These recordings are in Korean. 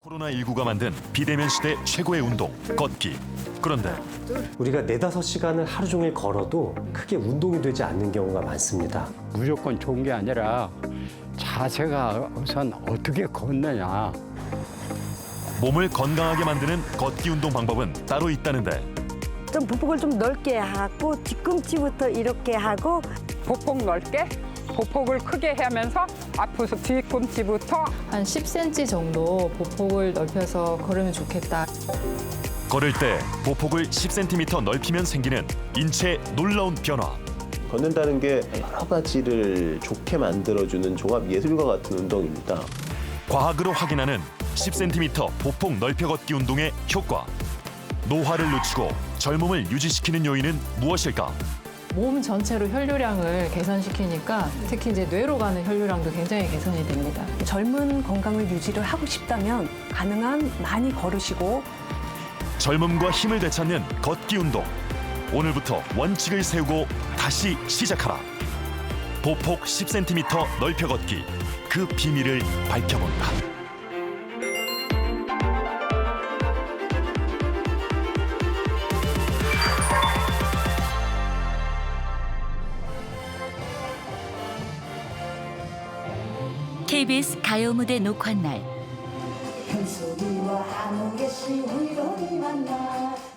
코로나19가 만든 비대면 시대 최고의 운동, 걷기. 그런데 우리가 4-5시간을 하루 종일 걸어도 크게 운동이 되지 않는 경우가 많습니다. 무조건 좋은 게 아니라 자세가 우선 어떻게 걷느냐. 몸을 건강하게 만드는 걷기 운동 방법은 따로 있다는데 좀 보폭을 좀 넓게 하고 뒤꿈치부터 이렇게 하고 보폭 넓게, 보폭을 크게 하면서 앞으로 뒤꿈치부터 한 10cm 정도 보폭을 넓혀서 걸으면 좋겠다. 걸을 때 보폭을 10cm 넓히면 생기는 인체의 놀라운 변화. 걷는다는 게 여러 가지를 좋게 만들어주는 종합 예술과 같은 운동입니다. 과학으로 확인하는 10cm 보폭 넓혀 걷기 운동의 효과. 노화를 늦추고 젊음을 유지시키는 요인은 무엇일까? 몸 전체로 혈류량을 개선시키니까 특히 이제 뇌로 가는 혈류량도 굉장히 개선이 됩니다. 젊은 건강을 유지를 하고 싶다면 가능한 많이 걸으시고 젊음과 힘을 되찾는 걷기 운동. 오늘부터 원칙을 세우고 다시 시작하라. 보폭 10cm 넓혀 걷기. 그 비밀을 밝혀본다. KBS 가요 무대 녹화 날.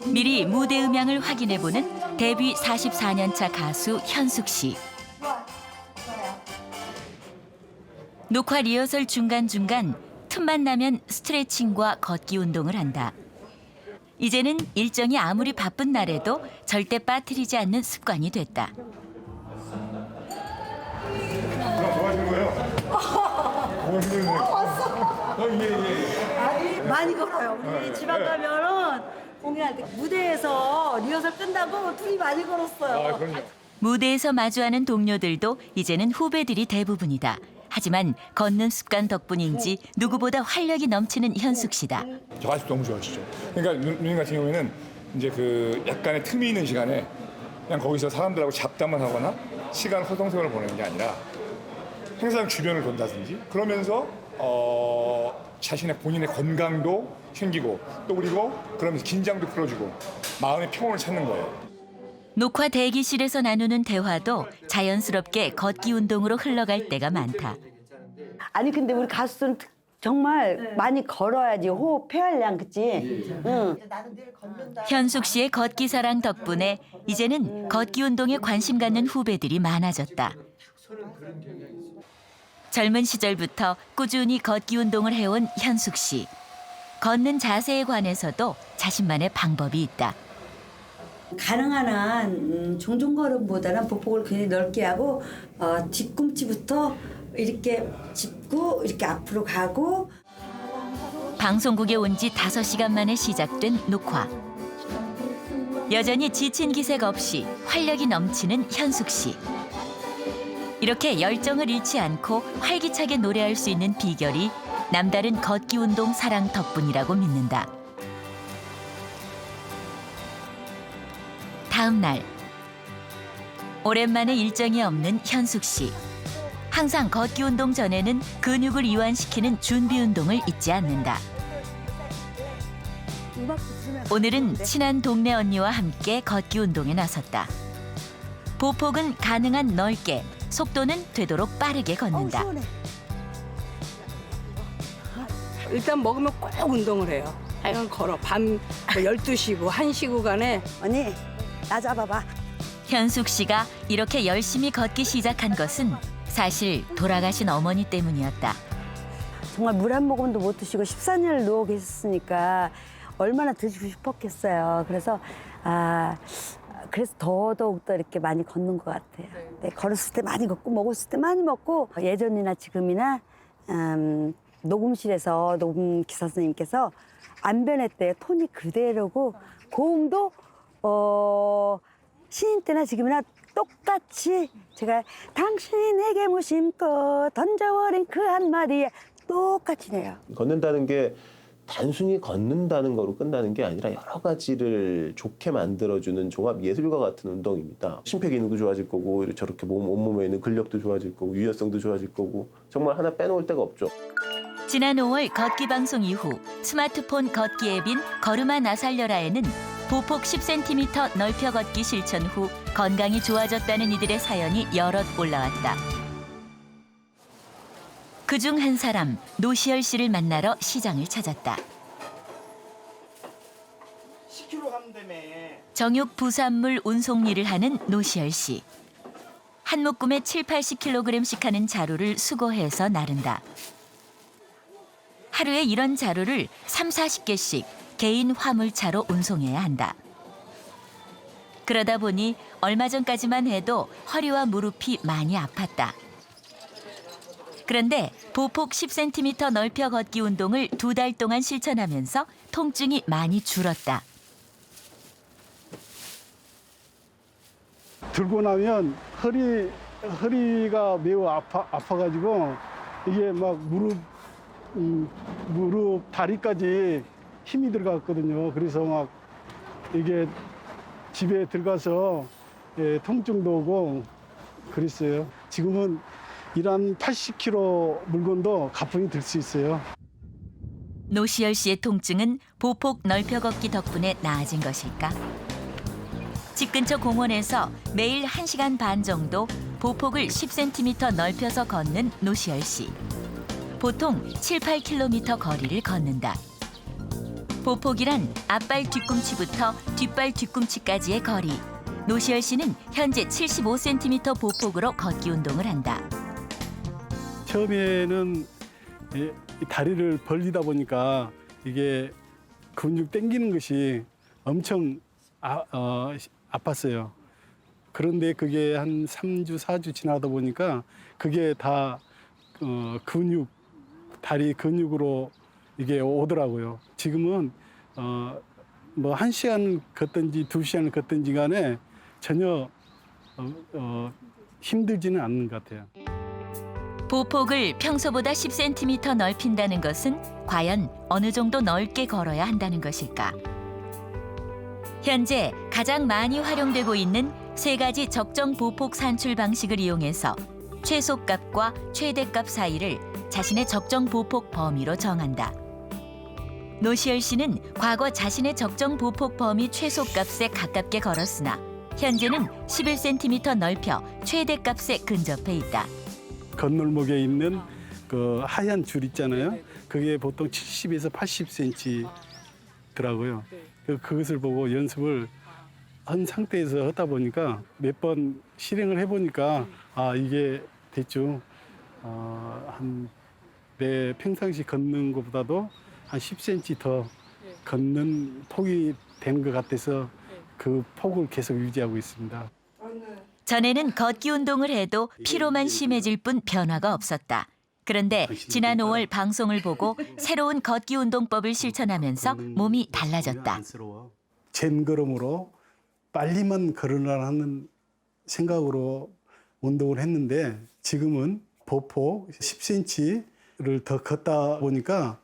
미리 무대 음향을 확인해보는 데뷔 44년 차 가수 현숙 씨. 녹화 리허설 중간중간 틈만 나면 스트레칭과 걷기 운동을 한다. 이제는 일정이 아무리 바쁜 날에도 절대 빠뜨리지 않는 습관이 됐다. 많이 걸어요. 우리 지방 가면은 공연할 때 무대에서 리허설 끝나고 둘이 많이 걸었어요. 무대에서 마주하는 동료들도 이제는 후배들이 대부분이다. 하지만 걷는 습관 덕분인지 누구보다 활력이 넘치는 현숙 씨다. 저 아직도 너무 좋아하시죠. 그러니까 누님 같은 경우에는 이제 그 약간의 틈이 있는 시간에 그냥 거기서 사람들하고 잡담을 하거나 시간 허송세월을 보내는 게 아니라 행사장 주변을 돈다든지 그러면서 자신의 본인의 건강도 챙기고 또 그리고 그러면서 긴장도 풀어주고 마음의 평온을 찾는 거예요. 녹화 대기실에서 나누는 대화도 자연스럽게 걷기 운동으로 흘러갈 때가 많다. 아니 근데 우리 가수들은 정말 많이 걸어야지 호흡 폐활량 그치? 응. 현숙 씨의 걷기 사랑 덕분에 이제는 걷기 운동에 관심 갖는 후배들이 많아졌다. 젊은 시절부터 꾸준히 걷기 운동을 해온 현숙 씨. 걷는 자세에 관해서도 자신만의 방법이 있다. 가능한 한 종종 걸음보다는 보폭을 굉장히 넓게 하고 뒤꿈치부터 이렇게 짚고 이렇게 앞으로 가고 방송국에 온 지 5시간 만에 시작된 녹화. 여전히 지친 기색 없이 활력이 넘치는 현숙 씨. 이렇게 열정을 잃지 않고 활기차게 노래할 수 있는 비결이 남다른 걷기 운동 사랑 덕분이라고 믿는다. 다음 날 오랜만에 일정이 없는 현숙 씨. 항상 걷기 운동 전에는 근육을 이완시키는 준비 운동을 잊지 않는다. 오늘은 친한 동네 언니와 함께 걷기 운동에 나섰다. 보폭은 가능한 넓게, 속도는 되도록 빠르게 걷는다. 일단 먹으면 꼭 운동을 해요. 하여간 걸어. 밤 12시고 1시 구간에 언니 나 잡아봐. 현숙 씨가 이렇게 열심히 걷기 시작한 것은 사실 돌아가신 어머니 때문이었다. 정말 물 한 모금도 못 드시고 14년을 누워 계셨으니까 얼마나 드시고 싶었겠어요. 그래서 그래서 더더욱 더 이렇게 많이 걷는 것 같아요. 네, 걸었을 때 많이 걷고 먹었을 때 많이 먹고 예전이나 지금이나 녹음실에서 녹음 기사 선생님께서 안 변했대요. 톤이 그대로고 고음도 신인 때나 지금이나 똑같이 제가 당신에게 무심코 던져버린 그 한마디에 똑같이 내요. 걷는다는 게 단순히 걷는다는 거로 끝나는 게 아니라 여러 가지를 좋게 만들어주는 종합 예술과 같은 운동입니다. 심폐기능도 좋아질 거고 저렇게 온몸에 있는 근력도 좋아질 거고 유연성도 좋아질 거고 정말 하나 빼놓을 데가 없죠. 지난 5월 걷기 방송 이후 스마트폰 걷기 앱인 걸음아 나 살려라에는 보폭 10cm 넓혀 걷기 실천 후 건강이 좋아졌다는 이들의 사연이 여럿 올라왔다. 그중 한 사람 노시열 씨를 만나러 시장을 찾았다. 10kg 한다며. 정육 부산물 운송 일을 하는 노시열 씨. 한 묶음에 70-80kg씩 하는 자루를 수거해서 나른다. 하루에 이런 자루를 30-40개씩 개인 화물차로 운송해야 한다. 그러다 보니 얼마 전까지만 해도 허리와 무릎이 많이 아팠다. 그런데 보폭 10cm 넓혀 걷기 운동을 2달 동안 실천하면서 통증이 많이 줄었다. 들고 나면 허리가 매우 아파가지고 이게 막 무릎 다리까지 힘이 들어갔거든요. 그래서 막 이게 집에 들어가서 통증도 오고 그랬어요. 지금은 이런 80kg 물건도 가뿐히 들 수 있어요. 노시열 씨의 통증은 보폭 넓혀 걷기 덕분에 나아진 것일까? 집 근처 공원에서 매일 1시간 반 정도 보폭을 10cm 넓혀서 걷는 노시열 씨. 보통 7-8km 거리를 걷는다. 보폭이란 앞발 뒤꿈치부터 뒷발 뒤꿈치까지의 거리. 노시열 씨는 현재 75cm 보폭으로 걷기 운동을 한다. 처음에는 이 다리를 벌리다 보니까 이게 근육 당기는 것이 엄청 아팠어요. 그런데 그게 한 3주, 4주 지나다 보니까 그게 다 다리 근육으로 이게 오더라고요. 지금은 뭐 1시간 걷든지 2시간 걷든지 간에 전혀 힘들지는 않는 것 같아요. 보폭을 평소보다 10cm 넓힌다는 것은 과연 어느 정도 넓게 걸어야 한다는 것일까? 현재 가장 많이 활용되고 있는 3가지 적정 보폭 산출 방식을 이용해서 최소값과 최대값 사이를 자신의 적정 보폭 범위로 정한다. 노시열 씨는 과거 자신의 적정 보폭 범위 최소값에 가깝게 걸었으나 현재는 11cm 넓혀 최대값에 근접해 있다. 건널목에 있는 그 하얀 줄 있잖아요. 그게 보통 70에서 80cm더라고요. 그것을 보고 연습을 한 상태에서 하다 보니까 몇 번 실행을 해보니까 이게 대충 내 평상시 걷는 것보다도 한 10cm 더 걷는 폭이 된 것 같아서 그 폭을 계속 유지하고 있습니다. 전에는 걷기 운동을 해도 피로만 심해질 뿐 변화가 없었다. 그런데 지난 5월 방송을 보고 새로운 걷기 운동법을 실천하면서 몸이 달라졌다. 젠 걸음으로 빨리만 걸으라는 생각으로 운동을 했는데 지금은 보폭 10cm를 더 걷다 보니까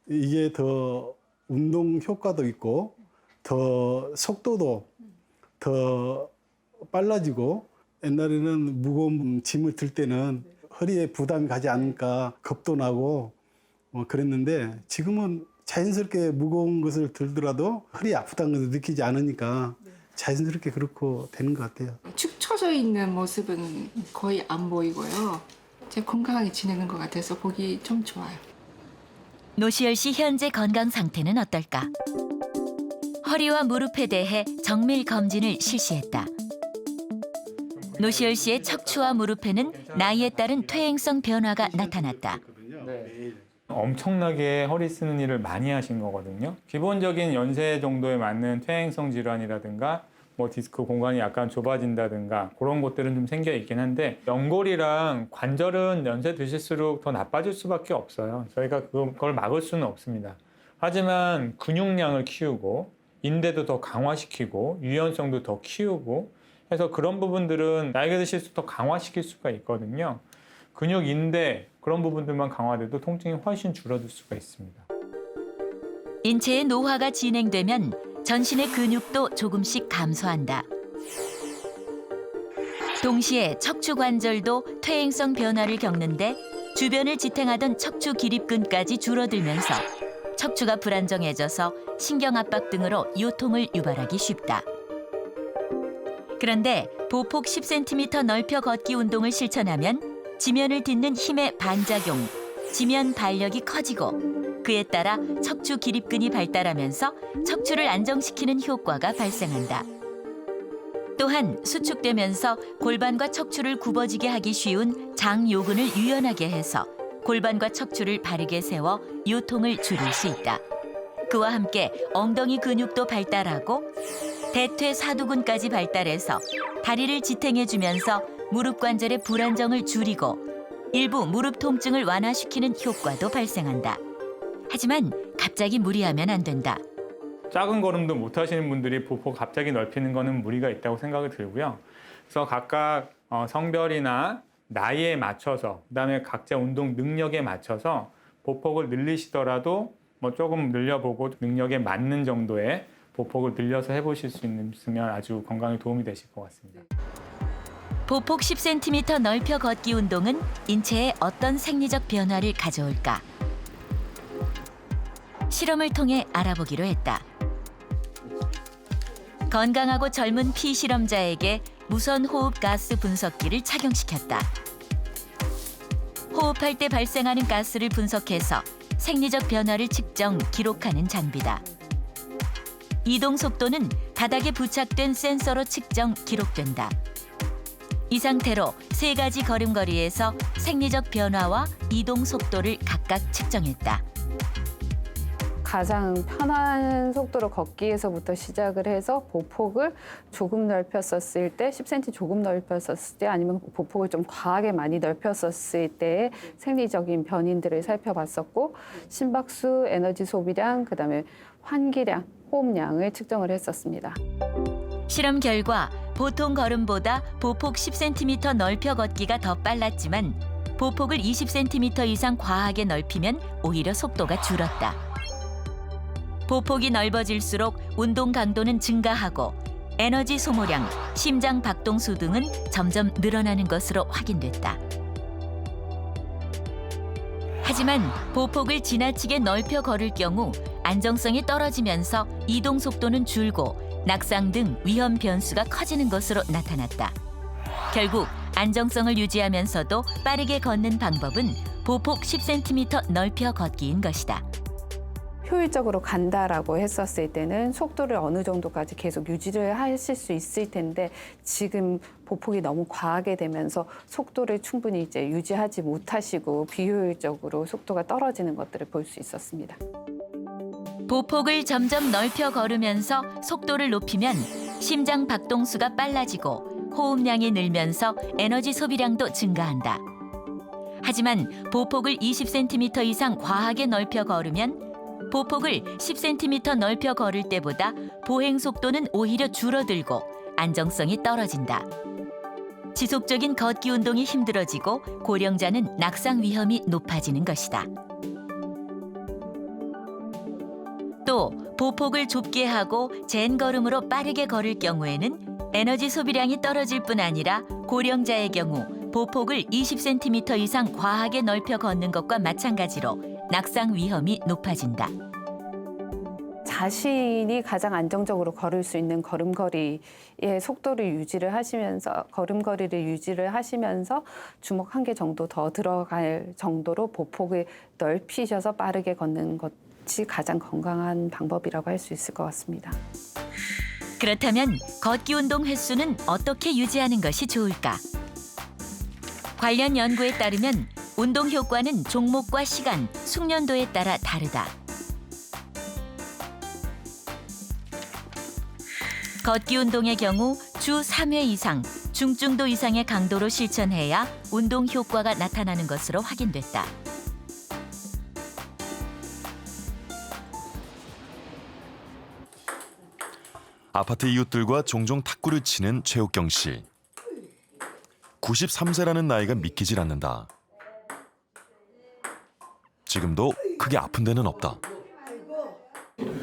이게 더 운동 효과도 있고 더 속도도 더 빨라지고 옛날에는 무거운 짐을 들 때는 허리에 부담이 가지 않을까 겁도 나고 그랬는데 지금은 자연스럽게 무거운 것을 들더라도 허리 아프다는 것을 느끼지 않으니까 자연스럽게 그렇고 되는 것 같아요. 축 처져 있는 모습은 거의 안 보이고요. 제가 건강하게 지내는 것 같아서 보기 좀 좋아요. 노시열 씨 현재 건강 상태는 어떨까? 허리와 무릎에 대해 정밀 검진을 실시했다. 노시열 씨의 척추와 무릎에는 나이에 따른 퇴행성 변화가 나타났다. 엄청나게 허리 쓰는 일을 많이 하신 거거든요. 기본적인 연세 정도에 맞는 퇴행성 질환이라든가 뭐 디스크 공간이 약간 좁아진다든가 그런 것들은 좀 생겨 있긴 한데 연골이랑 관절은 연세 드실수록 더 나빠질 수밖에 없어요. 저희가 그걸 막을 수는 없습니다. 하지만 근육량을 키우고 인대도 더 강화시키고 유연성도 더 키우고 해서 그런 부분들은 나이가 드실수록 더 강화시킬 수가 있거든요. 근육, 인대 그런 부분들만 강화돼도 통증이 훨씬 줄어들 수가 있습니다. 인체의 노화가 진행되면 전신의 근육도 조금씩 감소한다. 동시에 척추 관절도 퇴행성 변화를 겪는데 주변을 지탱하던 척추 기립근까지 줄어들면서 척추가 불안정해져서 신경 압박 등으로 요통을 유발하기 쉽다. 그런데 보폭 10cm 넓혀 걷기 운동을 실천하면 지면을 딛는 힘의 반작용, 지면 발력이 커지고 그에 따라 척추 기립근이 발달하면서 척추를 안정시키는 효과가 발생한다. 또한 수축되면서 골반과 척추를 굽어지게 하기 쉬운 장요근을 유연하게 해서 골반과 척추를 바르게 세워 요통을 줄일 수 있다. 그와 함께 엉덩이 근육도 발달하고 대퇴사두근까지 발달해서 다리를 지탱해주면서 무릎 관절의 불안정을 줄이고 일부 무릎 통증을 완화시키는 효과도 발생한다. 하지만 갑자기 무리하면 안 된다. 작은 걸음도 못 하시는 분들이 보폭 갑자기 넓히는 거는 무리가 있다고 생각이 들고요. 그래서 각각 성별이나 나이에 맞춰서 그다음에 각자 운동 능력에 맞춰서 보폭을 늘리시더라도 뭐 조금 늘려보고 능력에 맞는 정도의 보폭을 늘려서 해보실 수 있으면 아주 건강에 도움이 되실 것 같습니다. 보폭 10cm 넓혀 걷기 운동은 인체에 어떤 생리적 변화를 가져올까? 실험을 통해 알아보기로 했다. 건강하고 젊은 피실험자에게 무선 호흡 가스 분석기를 착용시켰다. 호흡할 때 발생하는 가스를 분석해서 생리적 변화를 측정, 기록하는 장비다. 이동 속도는 바닥에 부착된 센서로 측정, 기록된다. 이 상태로 3가지 걸음거리에서 생리적 변화와 이동 속도를 각각 측정했다. 가장 편한 속도로 걷기에서부터 시작을 해서 보폭을 조금 넓혔었을 때, 10cm 조금 넓혔었을 때, 아니면 보폭을 좀 과하게 많이 넓혔었을 때의 생리적인 변인들을 살펴봤었고, 심박수, 에너지 소비량, 그다음에 환기량, 호흡량을 측정을 했었습니다. 실험 결과 보통 걸음보다 보폭 10cm 넓혀 걷기가 더 빨랐지만 보폭을 20cm 이상 과하게 넓히면 오히려 속도가 줄었다. 보폭이 넓어질수록 운동 강도는 증가하고 에너지 소모량, 심장 박동수 등은 점점 늘어나는 것으로 확인됐다. 하지만 보폭을 지나치게 넓혀 걸을 경우 안정성이 떨어지면서 이동 속도는 줄고 낙상 등 위험 변수가 커지는 것으로 나타났다. 결국 안정성을 유지하면서도 빠르게 걷는 방법은 보폭 10cm 넓혀 걷기인 것이다. 효율적으로 간다라고 했었을 때는 속도를 어느 정도까지 계속 유지를 하실 수 있을 텐데, 지금 보폭이 너무 과하게 되면서 속도를 충분히 이제 유지하지 못하시고 비효율적으로 속도가 떨어지는 것들을 볼 수 있었습니다. 보폭을 점점 넓혀 걸으면서 속도를 높이면 심장 박동수가 빨라지고 호흡량이 늘면서 에너지 소비량도 증가한다. 하지만 보폭을 20cm 이상 과하게 넓혀 걸으면 보폭을 10cm 넓혀 걸을 때보다 보행 속도는 오히려 줄어들고 안정성이 떨어진다. 지속적인 걷기 운동이 힘들어지고 고령자는 낙상 위험이 높아지는 것이다. 또 보폭을 좁게 하고 젠 걸음으로 빠르게 걸을 경우에는 에너지 소비량이 떨어질 뿐 아니라 고령자의 경우 보폭을 20cm 이상 과하게 넓혀 걷는 것과 마찬가지로 낙상 위험이 높아진다. 자신이 가장 안정적으로 걸을 수 있는 걸음걸이의 속도를 유지를 하시면서, 걸음걸이를 유지를 하시면서 주먹 1개 정도 더 들어갈 정도로 보폭을 넓히셔서 빠르게 걷는 것이 가장 건강한 방법이라고 할 수 있을 것 같습니다. 그렇다면 걷기 운동 횟수는 어떻게 유지하는 것이 좋을까? 관련 연구에 따르면 운동 효과는 종목과 시간, 숙련도에 따라 다르다. 걷기 운동의 경우 주 3회 이상, 중증도 이상의 강도로 실천해야 운동 효과가 나타나는 것으로 확인됐다. 아파트 이웃들과 종종 탁구를 치는 최옥경 씨. 93세라는 나이가 믿기질 않는다. 지금도 크게 아픈 데는 없다.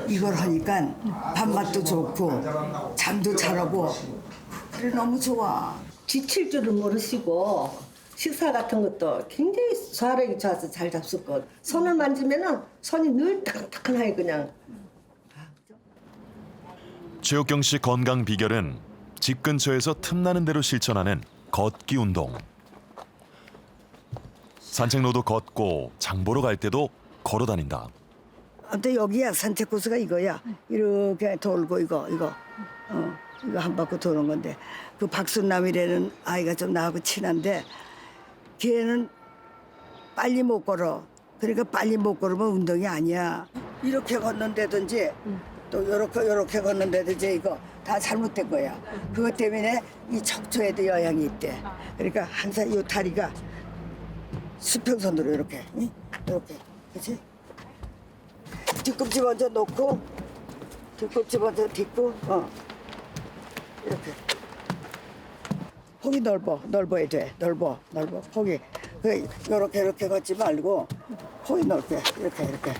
이걸 하니까 밥맛도 좋고 잠도 잘 오고 그래 너무 좋아. 지칠 줄은 모르시고 식사 같은 것도 굉장히 소화력이 좋아서 잘 잡수고 손을 만지면은 손이 늘 따끈따끈하게 그냥. 최옥경 씨 건강 비결은 집 근처에서 틈나는 대로 실천하는 걷기 운동. 산책로도 걷고 장 보러 갈 때도 걸어 다닌다. 아무튼 여기야 산책 코스가 이거야. 이렇게 돌고 이거 한 바퀴 도는 건데 그 박순남이라는 아이가 좀 나하고 친한데 걔는 빨리 못 걸어. 그러니까 빨리 못 걸으면 운동이 아니야. 이렇게 걷는다든지 또 요렇게 걷는다든지 이거 다 잘못된 거야. 그것 때문에 이 척추에도 영향이 있대. 그러니까 항상 이 다리가 수평선으로 이렇게 그렇지? 뒤꿈치 먼저 놓고 뒤꿈치 먼저 딛고 이렇게 폭이 넓어야 돼. 넓어 폭이 이렇게 걷지 말고 폭이 넓게 이렇게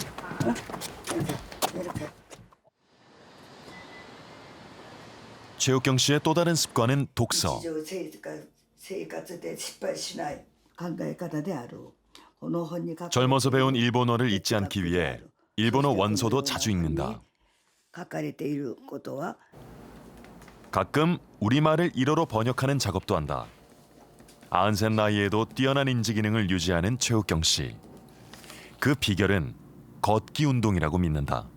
최옥경 씨의 또 다른 습관은 독서. 젊어서 배운 일본어를 잊지 않기 위해 일본어 원서도 자주 읽는다. 가끔 우리말을 일어로 번역하는 작업도 한다. 93 나이에도 뛰어난 인지 기능을 유지하는 최옥경 씨. 그 비결은 걷기 운동이라고 믿는다.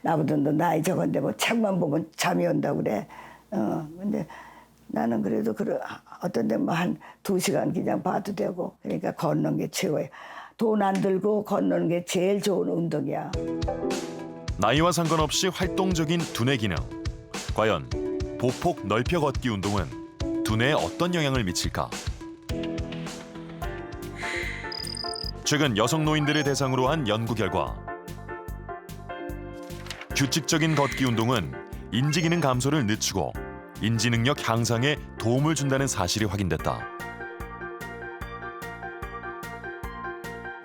나보다 너 나이 적은데 뭐 책만 보면 잠이 온다고 그래. 근데 나는 그래도 어떤 데 뭐 한 2시간 그냥 봐도 되고. 그러니까 걷는 게 최고야. 돈 안 들고 걷는 게 제일 좋은 운동이야. 나이와 상관없이 활동적인 두뇌 기능. 과연 보폭 넓혀 걷기 운동은 두뇌에 어떤 영향을 미칠까? 최근 여성 노인들을 대상으로 한 연구 결과 규칙적인 걷기 운동은 인지 기능 감소를 늦추고 인지 능력 향상에 도움을 준다는 사실이 확인됐다.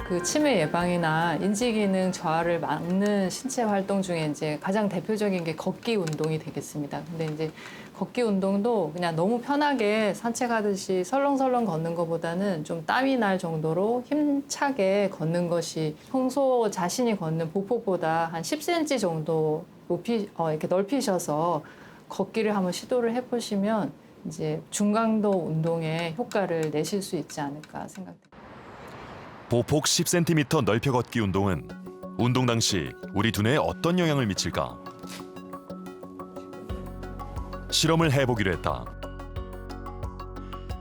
그 치매 예방이나 인지 기능 저하를 막는 신체 활동 중에 이제 가장 대표적인 게 걷기 운동이 되겠습니다. 근데 이제 걷기 운동도 그냥 너무 편하게 산책하듯이 설렁설렁 걷는 것보다는 좀 땀이 날 정도로 힘차게 걷는 것이 평소 자신이 걷는 보폭보다 한 10cm 정도 이렇게 넓히셔서 걷기를 한번 시도를 해보시면 이제 중강도 운동에 효과를 내실 수 있지 않을까 생각됩니다. 보폭 10cm 넓혀 걷기 운동은 운동 당시 우리 두뇌에 어떤 영향을 미칠까? 실험을 해보기로 했다.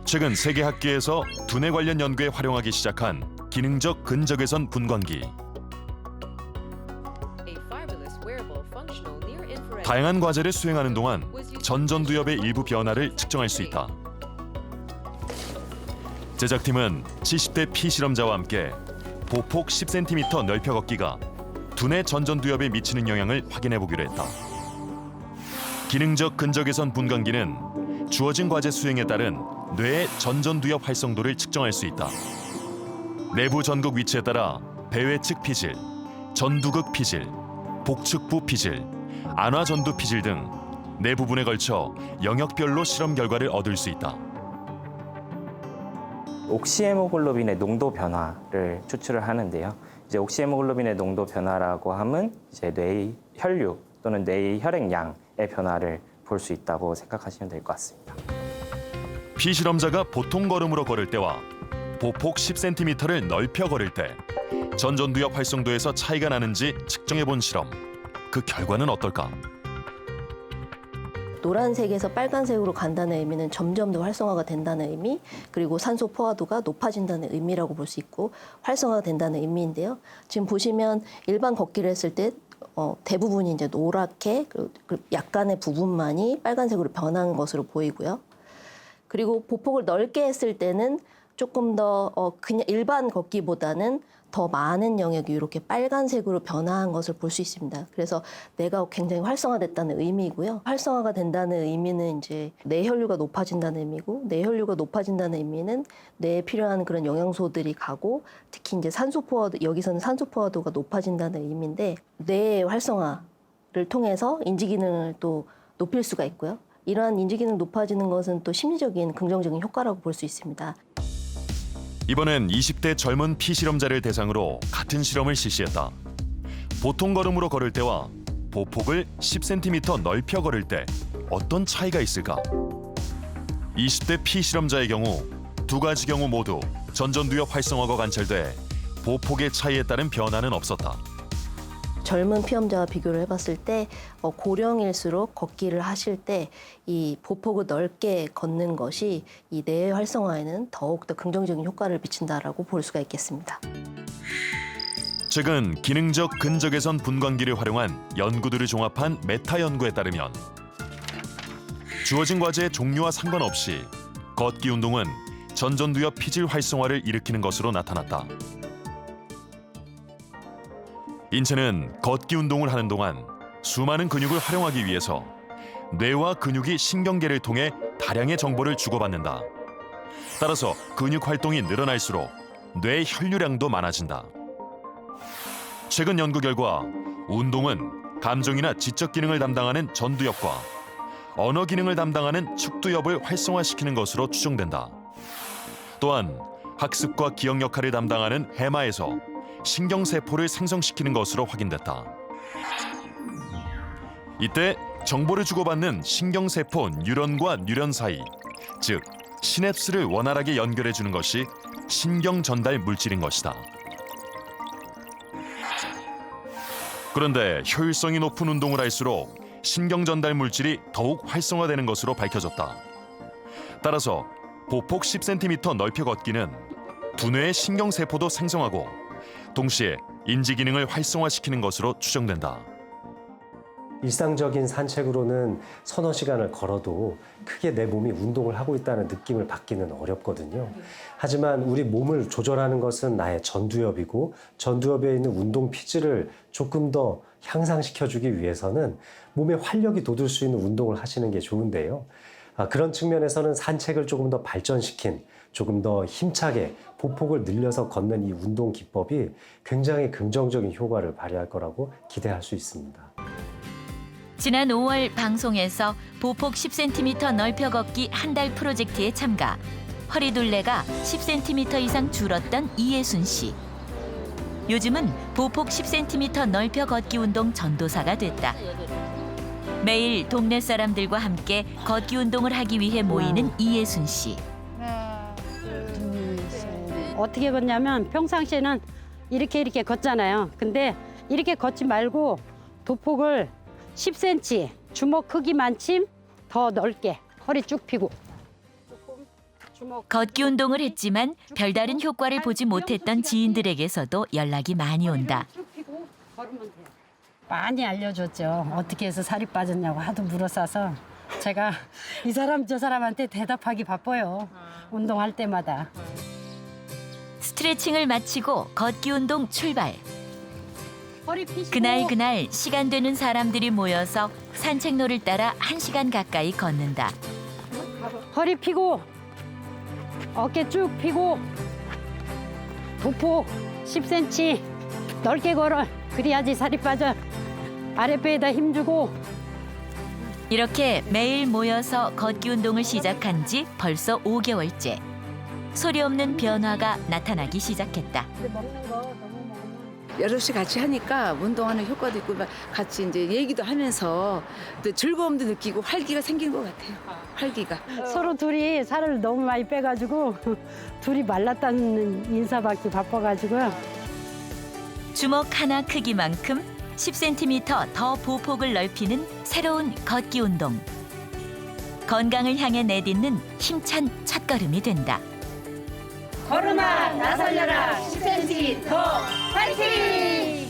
최근 세계 학계에서 두뇌 관련 연구에 활용하기 시작한 기능적 근적외선 분광기. 다양한 과제를 수행하는 동안 전전두엽의 일부 변화를 측정할 수 있다. 제작팀은 70대 피실험자와 함께 보폭 10cm 넓혀 걷기가 두뇌 전전두엽에 미치는 영향을 확인해보기로 했다. 기능적 근적외선 분광기는 주어진 과제 수행에 따른 뇌의 전전두엽 활성도를 측정할 수 있다. 내부 전극 위치에 따라 배외측 피질, 전두극 피질, 복측부 피질, 안화전두 피질 등 네 부분에 걸쳐 영역별로 실험 결과를 얻을 수 있다. 옥시헤모글로빈의 농도 변화를 추출을 하는데요. 이제 옥시헤모글로빈의 농도 변화라고 하면 이제 뇌의 혈류 또는 뇌의 혈액량의 변화를 볼 수 있다고 생각하시면 될 것 같습니다. 피실험자가 보통 걸음으로 걸을 때와 보폭 10cm를 넓혀 걸을 때 전전두엽 활성도에서 차이가 나는지 측정해 본 실험. 그 결과는 어떨까? 노란색에서 빨간색으로 간다는 의미는 점점 더 활성화가 된다는 의미, 그리고 산소 포화도가 높아진다는 의미라고 볼 수 있고 활성화가 된다는 의미인데요. 지금 보시면 일반 걷기를 했을 때 대부분이 이제 노랗게 그리고 약간의 부분만이 빨간색으로 변하는 것으로 보이고요. 그리고 보폭을 넓게 했을 때는 조금 더 그냥 일반 걷기보다는 더 많은 영역이 이렇게 빨간색으로 변화한 것을 볼 수 있습니다. 그래서 뇌가 굉장히 활성화됐다는 의미이고요. 활성화가 된다는 의미는 이제 뇌혈류가 높아진다는 의미고, 뇌혈류가 높아진다는 의미는 뇌에 필요한 그런 영양소들이 가고, 특히 이제 산소 포화도, 여기서는 산소 포화도가 높아진다는 의미인데, 뇌의 활성화를 통해서 인지 기능을 또 높일 수가 있고요. 이러한 인지 기능 높아지는 것은 또 심리적인 긍정적인 효과라고 볼 수 있습니다. 이번엔 20대 젊은 피실험자를 대상으로 같은 실험을 실시했다. 보통 걸음으로 걸을 때와 보폭을 10cm 넓혀 걸을 때 어떤 차이가 있을까? 20대 피실험자의 경우 두 가지 경우 모두 전전두엽 활성화가 관찰돼 보폭의 차이에 따른 변화는 없었다. 젊은 피험자와 비교를 해봤을 때 고령일수록 걷기를 하실 때 이 보폭을 넓게 걷는 것이 이 뇌의 활성화에는 더욱더 긍정적인 효과를 미친다라고 볼 수가 있겠습니다. 최근 기능적 근적외선 분광기를 활용한 연구들을 종합한 메타 연구에 따르면 주어진 과제의 종류와 상관없이 걷기 운동은 전전두엽 피질 활성화를 일으키는 것으로 나타났다. 인체는 걷기 운동을 하는 동안 수많은 근육을 활용하기 위해서 뇌와 근육이 신경계를 통해 다량의 정보를 주고받는다. 따라서 근육 활동이 늘어날수록 뇌 혈류량도 많아진다. 최근 연구 결과 운동은 감정이나 지적 기능을 담당하는 전두엽과 언어 기능을 담당하는 측두엽을 활성화시키는 것으로 추정된다. 또한 학습과 기억 역할을 담당하는 해마에서 신경세포를 생성시키는 것으로 확인됐다. 이때 정보를 주고받는 신경세포 뉴런과 뉴런 사이, 즉 시냅스를 원활하게 연결해주는 것이 신경전달 물질인 것이다. 그런데 효율성이 높은 운동을 할수록 신경전달 물질이 더욱 활성화되는 것으로 밝혀졌다. 따라서 보폭 10cm 넓혀 걷기는 두뇌의 신경세포도 생성하고 동시에 인지 기능을 활성화시키는 것으로 추정된다. 일상적인 산책으로는 서너 시간을 걸어도 크게 내 몸이 운동을 하고 있다는 느낌을 받기는 어렵거든요. 하지만 우리 몸을 조절하는 것은 나의 전두엽이고 전두엽에 있는 운동 피질을 조금 더 향상시켜주기 위해서는 몸에 활력이 돋을 수 있는 운동을 하시는 게 좋은데요. 그런 측면에서는 산책을 조금 더 발전시킨, 조금 더 힘차게 보폭을 늘려서 걷는 이 운동 기법이 굉장히 긍정적인 효과를 발휘할 거라고 기대할 수 있습니다. 지난 5월 방송에서 보폭 10cm 넓혀 걷기 한 달 프로젝트에 참가. 허리둘레가 10cm 이상 줄었던 이예순 씨. 요즘은 보폭 10cm 넓혀 걷기 운동 전도사가 됐다. 매일 동네 사람들과 함께 걷기 운동을 하기 위해 모이는 이예순 씨. 어떻게 걷냐면 평상시에는 이렇게 걷잖아요. 근데 이렇게 걷지 말고 도폭을 10cm 주먹 크기만큼 더 넓게 허리 쭉 펴고. 걷기 운동을 했지만 별다른 효과를 보지 못했던 지인들에게서도 연락이 많이 온다. 많이 알려줬죠. 어떻게 해서 살이 빠졌냐고 하도 물어싸서 제가 이 사람 저 사람한테 대답하기 바빠요. 운동할 때마다. 스트레칭을 마치고 걷기 운동 출발. 그날 시간 되는 사람들이 모여서 산책로를 따라 1시간 가까이 걷는다. 허리 펴고 어깨 쭉 펴고 도폭 10cm 넓게 걸어. 그래야지 살이 빠져. 아랫배에다 힘주고. 이렇게 매일 모여서 걷기 운동을 시작한 지 벌써 5개월째. 소리 없는 변화가 나타나기 시작했다. 여럿이 같이 하니까 운동하는 효과도 있고 같이 이제 얘기도 하면서 또 즐거움도 느끼고 활기가 생긴 것 같아요. 활기가. 서로 둘이 살을 너무 많이 빼가지고 둘이 말랐다는 인사받기 바빠가지고요. 주먹 하나 크기만큼 10cm 더 보폭을 넓히는 새로운 걷기 운동. 건강을 향해 내딛는 힘찬 첫걸음이 된다. 걸음아 나설려라 10cm 더 파이팅!